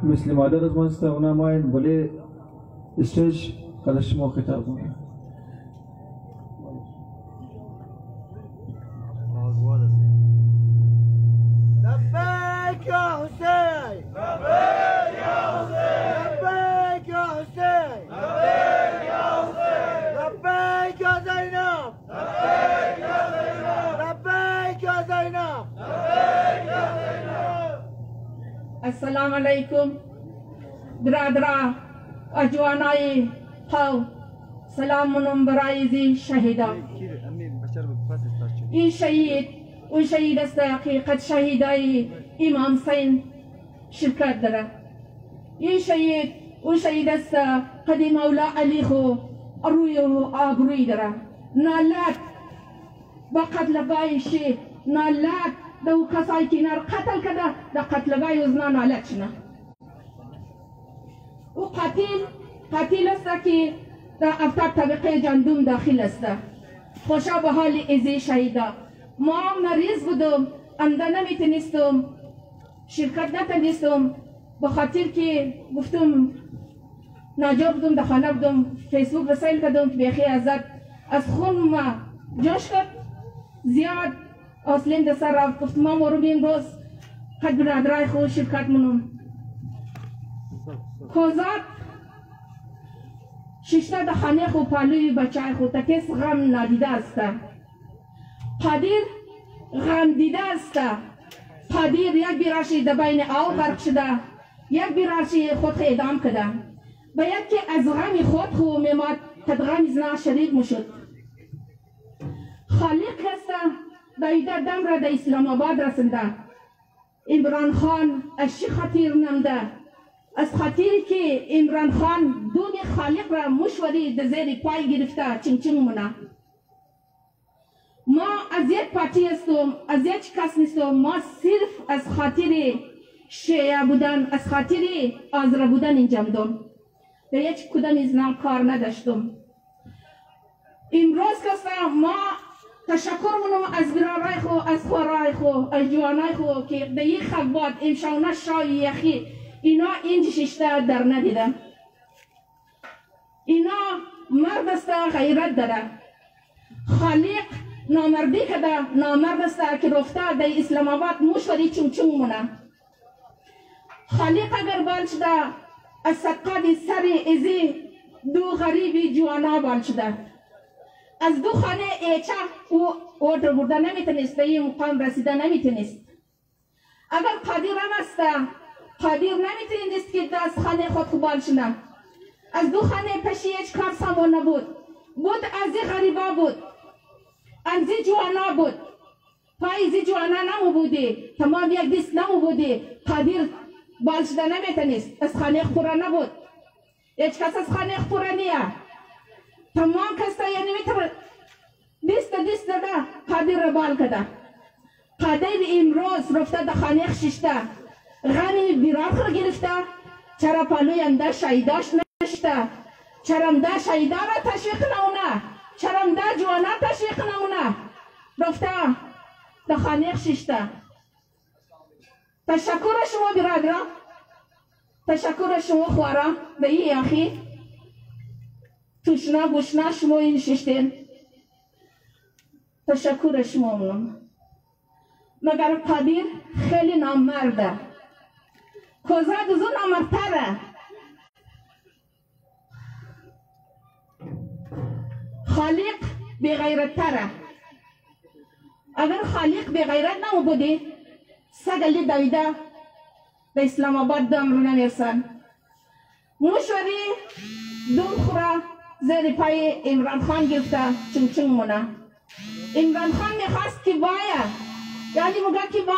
مثل مادر از ماست اونا ماین بله استیج قدرش ما خطاب کنه. لبیک یا حسین، لبیک یا حسین، لبیک یا حسین، لبیک یا حسین، لبیک یا زینب، لبیک یا زینب، لبیک یا زینب، لبیک یا زینب. السلام علیکم برادران و جوانای خو، سلام منم برای زی شهیدان. این شهید اون شهید است که قد شهیدای امام حسین شرکت داره. این شهید اون شهید است قد مولا علی خو روی و آبروی داره. نالت با قتل بایشی، نالت دو کسایی که نر قتل کرده در قتل بای ازنا نالت شنه. او قتیل است که در افتر طبقه جندوم داخل است. خوشا به حال ازی شهیدا. ما مریض بودم، انده نمیتونستم شرکت نتونستم، به خاطر که گفتم ناجا بودم، در خانه بودم، فیسبوک رسائل کردم که بیخی ازت از خون ما جوش کرد زیاد اصلین در سر رفت. گفتم ما رو بیم روز قد برادرای خود شرکت منم. کوزات ششته در خانه خود پالوی بچه خود تکیس غم ندیده است. قادر غم دیده است. قادر یک بیراشی در بین آو غرق شده، یک بیراشی خود اعدام کرده. باید که از غم خود خو میماد تا غم زنا شریک مشد. خالق است دایده دم را در اسلام آباد رسنده. عمران خان از چی خاطر نمده؟ از خاطری که عمران خان دون خالق را مشوری در زیر پای گرفته چنگ مونه. ما از یک پارتی هستم، از یک کس نیستم. ما صرف از خاطر شیعه بودن، از خاطر آزرا بودن اینجا بودم. به یک کدام از نام کار نداشتم. امروز کسا ما تشکر منم از برارای خو، از خوارای خو، از جوانای خو که به یک خبات امشونه شای یخی اینا اینج ششته در ندیدم. اینا مرد است غیرت داره. خالق نامردی کده، نامرد است که رفته در اسلام آباد مشوری چون مونه. خالق اگر بال شده از صدقات سر ازی دو غریبی جوانا بال شده. از دو خانه ایچه او اوتر برده نمیتونست، به این مقام رسیده نمیتونست. اگر قادر هم است، قادر نمیتونست که دست خانه خود خوبال شده. از دو خانه پشی هیچ کار سامان نبود. بود ازی غریبا بود، انزی جوانا بود، پایزی جوانا نمو بودی، تمام یک دست نمو بودی. قادر بال شده نمیتونست، از خانه خوره نبود. هیچ کس از خانه خوره نیا. تمام کس تا یعنی میتونه دست ده قادر بال کده. قادر امروز رفته در خانه ششته غمی بیراخ را گرفته. چرا پالوی انده شهیداش نشته؟ چرا انده شهیده را تشویق نمونه؟ چرا انده جوانا تشویق نمونه؟ رفته در خانه ششته. تشکر شما برادران، تشکر شما خوارا به این آخی توشنا گوشنا شما این ششتین. تشکر شما منم. مگر قادر خیلی نامرده، کوزاد از اون نامردتره. خالق بغیرتتره. اگر خالق بغیرت نمو بودی سگلی دویده به اسلام آباد دم رو نمیرسن. موشوری دون خوره زیر پای عمران خان گرفته چنگ مونه. عمران خان میخواست که باید، یعنی مگه که با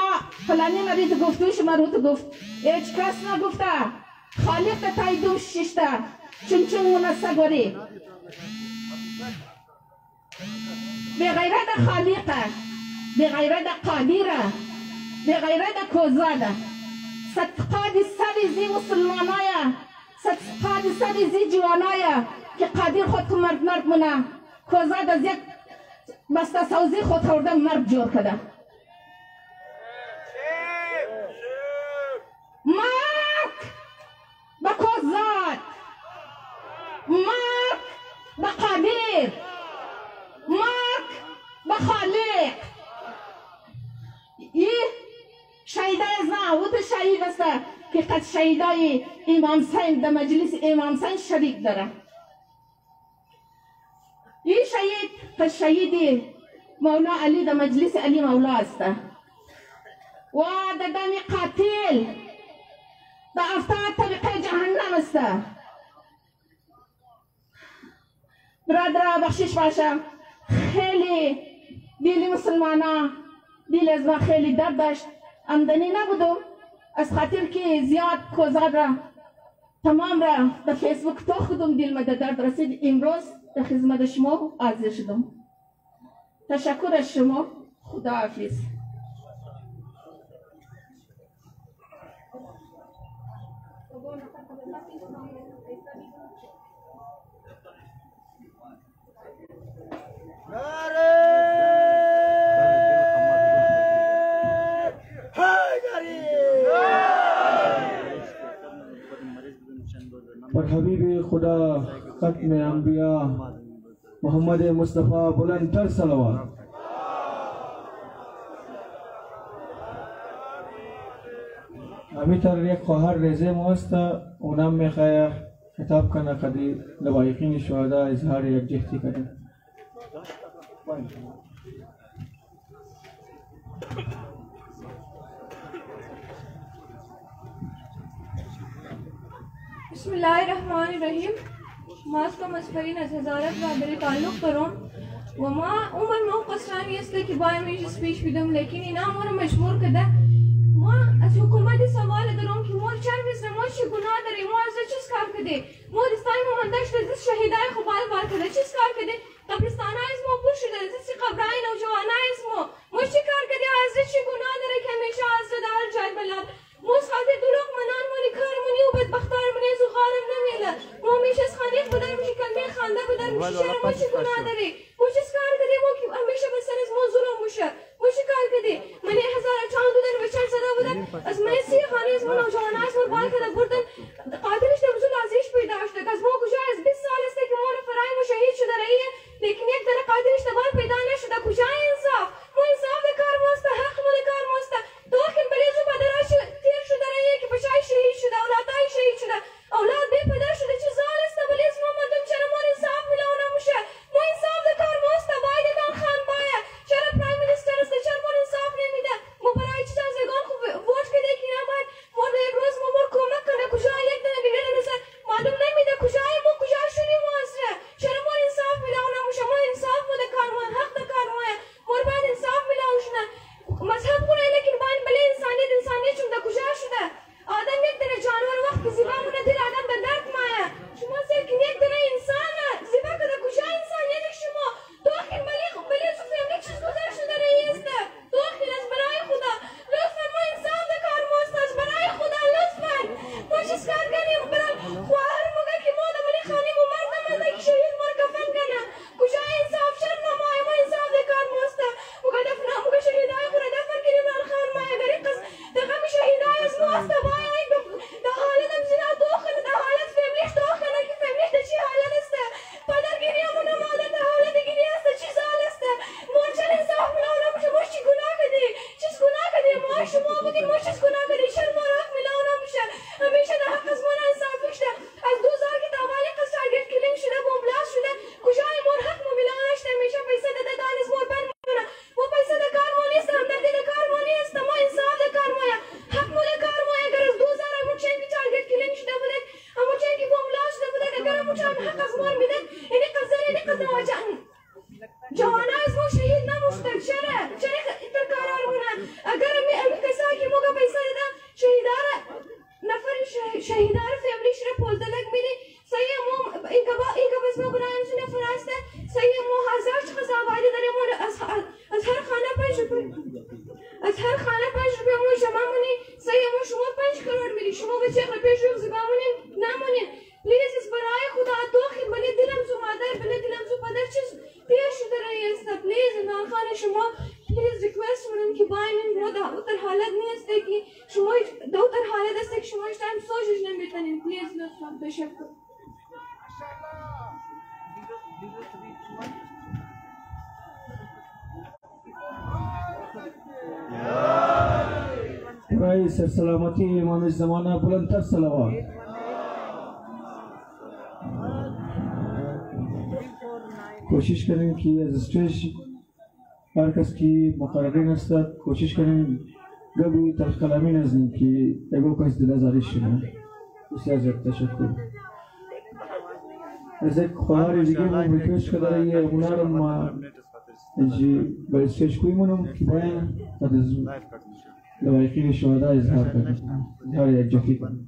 فلانی مریض گفتو شما رو تو گفت، هیچ کس نگفته. خالق تای دوش ششته چنگ مونه سگوری. به غیرت خالقه، به غیرت قادره، به غیرت کوزاده. صدقات سر زی مسلمانایه، صدقات سر زی جوانایه که قادر خود تو مرد مونه. کوزاد از یک بسته سوزی خود خورده مرد جور کده. مرد که قد شهیدای امام حسین در مجلس امام حسین شریک داره. این شهید قد شهید مولا علی در مجلس علی مولا است و در دم قاتل در 70 طبقه جهنم است. برادر بخشش باشه، خیلی دل مسلمانا دل از ما خیلی درد داشت، آمدنی نبودم از خاطر که زیاد کوزاد را تمام را در فیسبوک توخدم، دل ما درد رسید. امروز در خدمت شما حاضر شدم. تشکر از شما. خدا حافظ. پر حبیب خدا ختم انبیاء محمد مصطفی بلندتر صلوات. همیتر یک خواهر رزه ماست، اونم میخواه خطاب کنه قدی لبایقین شهدا اظهار یک جهتی کنه. بسم الله الرحمن الرحیم. ما از کم اسپرین از هزارت برادری تعلق دارم و ما عمر ما قصرانی است که باید میشه پیش بیدم، لیکن اینا ما رو مجبور کرده. ما از حکومت سوال دارم که ما چند بزنه، ما چی گناه داریم، ما از چیز کار کرده، ما دستای ما مندش دست شهیدای خوبال بار کرده، چیز کار کرده، قبرستان از ما پر شده، دستی قبرای نوجوان از ما چی کار کرده، از چی گناه داره که همیشه از دار جای بلاد ما خاطر دروغ منان مونی کار مونی و بدبختار مونی زخارم نمیله. ما میشه از خانیق بدر میشه کلمه خانده بدر میشه شهر ما چی گناه داری، ما چیز کار کردی، ما که همیشه بسر از ما ظلم میشه، ما چی کار کردی. من 1000 چاند بودن بچن زده بودن از من 30 خانه از ما نوجوان از ما بال کرده بردن قاتلش در وجود ازیش پیدا شده از ما کجا از 20 سال است که ما رو فرای ما شهید شده رایه، لیکن یک دل قاتلش دوباره پیدا نشده. کجا انصاف؟ ما انصاف در کار ماسته، حق ما در کار ماسته. داخل بلیزو بدراش تیر شده رایه که بچای شهید شده، اولادای شهید شده، اولاد بی پدر شده. چه زال است بلیز ما مردم چرا ما انصاف میلو نمیشه؟ ما انصاف در کار ماسته. باید دان خان باید چرا پرایم مینیستر است چرا ما انصاف نمیده؟ ما برای چیز از یگان خوب ووت کده که نباید ما یک روز ما کمک کنه. کجا یک دونه دیگه نمیشه معلوم نمیده کجای ما کجا شدیم معاصره. چرا ما انصاف میلو نمیشه؟ ما انصاف ما در کار ما حق در کار ما باید انصاف میلو شونه. مذهب کنه لیکن باید بله انسانیت چون در کجا شده؟ آدم یک دونه جانور وقت که زیبا مونه دل آدم در درد مایه. شما سرکن یک دونه انسان زیبا که در کجا انسانیت شما؟ داخل بله تو فهمید چیز گذر شده رئیسته. داخل از برای خدا لطفا ما انصاف در کار ماست، از برای خدا لطفا ما چیز کار کنیم برای خواهر موگه که ما در منی خانیم و مردم مزده که شهید ما کفن کنه. کجا انصاف شد نمایه؟ ما انصاف در کار ماسته. موگه دفنا موگه شهیدای خود دفن کنیم در خان مایه گری قصد دقم شهیدای از ماسته باید در حالت امزینا داخل در حالت فیملیش داخل که فیملیش در چی حالت است؟ پدر گیری همون مادر در حالت گیری است چی زال است؟ ما چند انصاف میلو نمیشه؟ ما چی گناه کردی؟ چیز گناه کردی؟ ما شما بودیم ما چیز گناه کردی؟ چرا ما راه میلو نمیشه؟ همیشه در حق از ما انصاف شده. از 2000 که داوالی قصد تارگت کلینگ شده بومبلاست شده کجای ما حق ما میلو نشده. همیشه پیسه داده دانیز مور بند میکنه. ما پیسه در کار ما نیست، همدردی در کار ما نیست، ما انصاف در کار ما حق ما در کار ما. اگر از 2000 همون چند که تارگت کلینگ شده بوده همون چند که بومبلاست شده بوده اگر همون چند حق از ما میده اینی قصد جوانه از ما شهید نموشته. چرا اینطور کارا رو کنن؟ اگر امی کسایی که موقع پیسه دادن شهیدار نفر شهیدار فیملیش رو پولدلک میدی سایه مو این که بس ما گناه همچه نفر هسته سایه مو 1000 چه آبادی داریم از هر خانه 5 روپیه از هر خانه 5 روپیه مو شما مونی سایه مو شما 5 کرور میدی شما به چه روپیه شو زیبا مونین نمونین. پلیز از برای خدا داخل بله دلم زو مادر بله دلم زو پدر چیز پیش شده رئیسته. پلیز نان خانه شما پلیز ریکوست منم که باید ما در حالت نیست که شما در حالت است که شما هیچ تایم سوچش نمیتونین. پلیز لطفا تشکر. برای برای سلامتی امام زمانه بلندتر صلوات. کوشش کنیم که از استیج هر کس که مقررین است کوشش کنیم گوی تلخ کلامی نزنیم که اگو کس دل ازاری شده. بسیار زیاد تشکر. از یک خواهر دیگه من ریکوست کردم یه اونا رو ما اینجی با استیج کویمونم که باید قد از لوایقین شهدا اظهار کنیم. اظهار یکجهتی کنیم.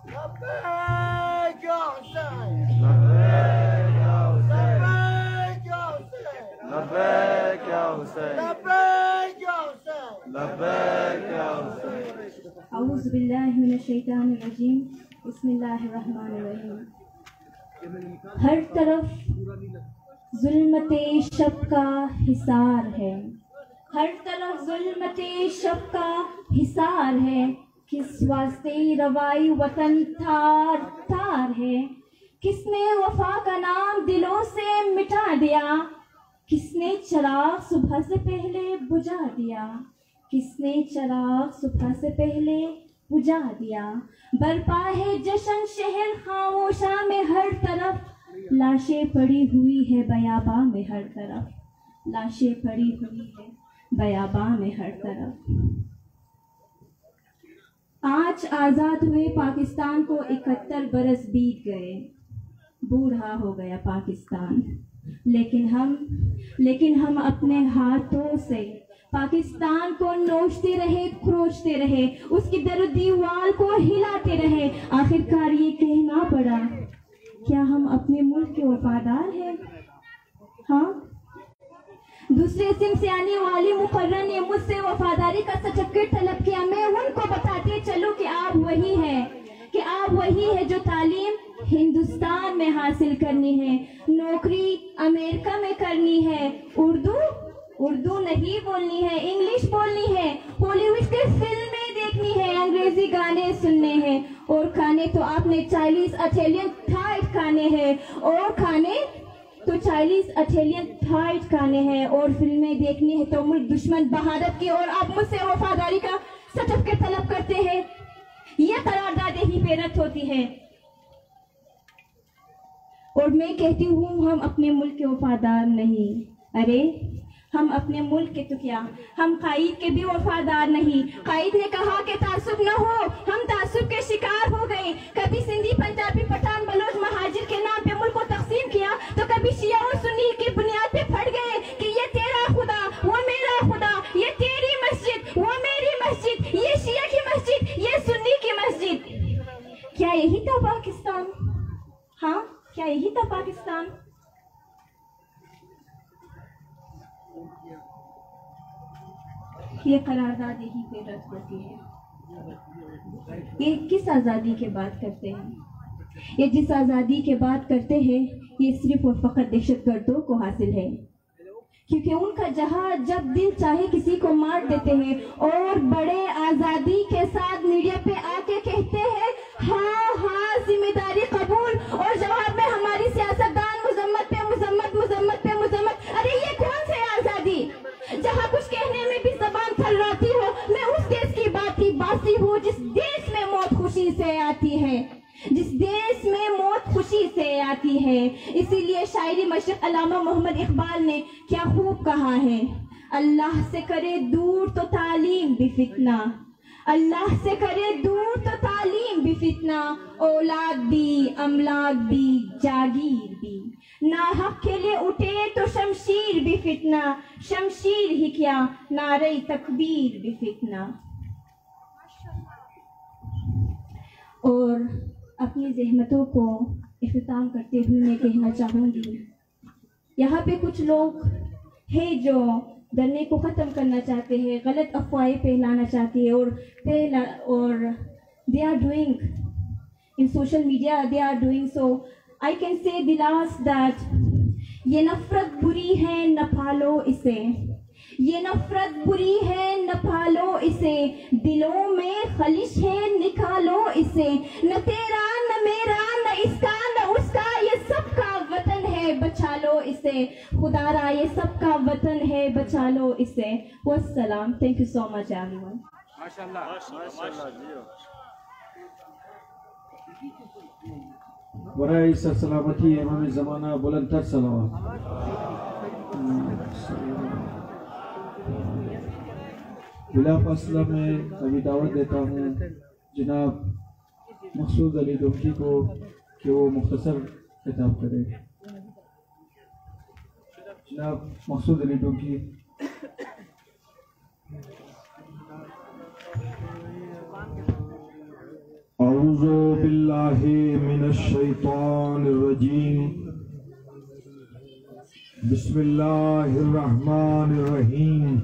لبیک یا حسین لبیک یا حسین لبیک یا حسین لبیک یا حسین لبیک یا حسین. اعوذ باللہ من الشیطان الرجیم بسم اللہ الرحمن الرحیم. ہر طرف ظلمت شب کا حصار ہے ہر طرف ظلمت شب کا حصار ہے کس واسطے روائی وطن تار تار ہے کس نے وفا کا نام دلوں سے مٹا دیا کس نے چراغ صبح سے پہلے بجھا دیا کس نے چراغ صبح سے پہلے بجھا دیا. برپا ہے جشن شہر خاموشاں میں ہر طرف لاشیں پڑی ہوئی ہے بیاباں میں ہر طرف لاشیں پڑی ہوئی ہے بیاباں میں ہر طرف. آج آزاد ہوئے پاکستان کو 71 برس بیت گئے بوڑھا ہو گیا پاکستان لیکن ہم اپنے ہاتھوں سے پاکستان کو نوچتے رہے کھروچتے رہے اس کی در دیوار کو ہلاتے رہے. آخرکار یہ کہنا پڑا کیا ہم اپنے ملک کے وفادار ہیں؟ ہاں دوسرے سم سے آنے والی مقرر نے مجھ سے وفاداری کا سرٹیفکیٹ طلب کیا. میں ان کو بتاتے چلوں کہ آپ وہی ہے جو تعلیم ہندوستان میں حاصل کرنی ہے نوکری امریکہ میں کرنی ہے اردو نہیں بولنی ہے انگلش بولنی ہے ہالی ووڈ کی فلمیں دیکھنی ہے انگریزی گانے سننے ہیں اور کھانے تو آپ نے چائنیز اٹیلین تھائی کھانے ہیں اور کھانے تو چائنیز اٹیلین تھائی کھانے ہیں اور فلمیں دیکھنی ہے تو ملک دشمن بھارت کی اور آپ مجھ سے وفاداری کا سرٹیفکیٹ طلب کرتے ہیں. یہ قرارداد ہی پہ رد ہوتی ہے اور میں کہتی ہوں ہم اپنے ملک کے وفادار نہیں. ارے ہم اپنے ملک کے تو کیا ہم قائد کے بھی وفادار نہیں. قائد نے کہا کہ تعصب نہ ہو ہم تعصب کے شکار ہو گئے. کبھی سندھی پنجابی پٹھان بلوچ مہاجر کے نام پہ ملک کو تقسیم کیا تو کبھی شیعہ اور سنی کی بنیاد پہ پھٹ گئے کہ یہ تیرا خدا وہ میرا خدا یہ تیری مسجد وہ میری مسجد یہ شیعہ کی مسجد یہ سنی کی مسجد. کیا یہی تھا پاکستان؟ ہاں کیا یہی تھا پاکستان؟ یہ قرارداد یہی پہ رد ہوتی ہے. یہ کس آزادی کے بات کرتے ہیں؟ یہ جس آزادی کے بات کرتے ہیں یہ صرف اور فقط دہشت گردوں کو حاصل ہے کیونکہ ان کا جہاں جب دل چاہے کسی کو مار دیتے ہیں اور بڑے آزادی کے ساتھ میڈیا پہ آ کے کہتے ہیں ہاں ذمہ داری قبول اور جواب میں ہماری سیاستدان مذمت پہ مذمت مذمت پہ مذمت. ارے یہ کون سی آزادی جہاں کچھ کہنے میں بھی زبان تھرراتی ہو. میں اس دیش کی باسی ہوں جس دیش میں موت خوشی سے آتی ہے جس دیش میں موت خوشی سے آتی ہے. اسی لیے شاعری مشرق علامہ محمد اقبال نے کیا خوب کہا ہے اللہ سے کرے دور تو تعلیم بھی فتنہ اللہ سے کرے دور تو تعلیم بھی فتنہ اولاد بھی املاک بھی جاگیر بھی ناحق کے لیے اٹھے تو شمشیر بھی فتنہ شمشیر ہی کیا نعرہ تکبیر بھی فتنہ. اور اپنی زحمتوں کو اختتام کرتے ہوئے میں کہنا چاہوں گی یہاں پہ کچھ لوگ ہیں جو دھرنے کو ختم کرنا چاہتے ہیں غلط افواہیں پھیلانا چاہتے ہیں اور they are doing in social media they are doing so. I can say the last that یہ نفرت بری ہے نہ پالو اسے یہ نفرت بری ہے نہ پالو اسے دلوں میں خلش ہے نکالو اسے نہ تیرا نہ میرا نہ اس کا نہ اس کا یہ سب کا وطن ہے بچا لو اسے. इसे, खुदारा ये सबका वतन है, बचा लो इसे। वस्सलाम। Thank you so much everyone. बराए सर सलामती इमाम ज़माना बुलंद तर सलावत। बिला फासला में अभी दावत देता हूँ जनाब मकसूद अली डोंकी को कि वो मुख्तसर खिताब करें। जनाब मकसूद अली डोंकी। औज़ु बिल्लाहि मिनश शैतानिर रजीम। बिस्मिल्लाहिर रहमानिर रहीम।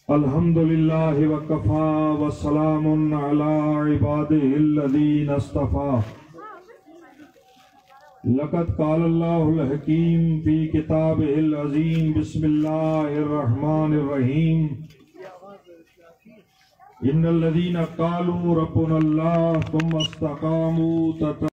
अल्हम्दुलिल्लाहि व कफ़ा व सलामुन अला इबादिहिल्लज़ीना इस्तफ़ा। लक़द क़ालल्लाहुल हकीम फ़ी किताबिहिल अज़ीम। बिस्मिल्लाहिर रहमानिर रहीम। इन्नल्लज़ीना क़ालू रब्बुनल्लाह सुम्मा इस्तक़ामू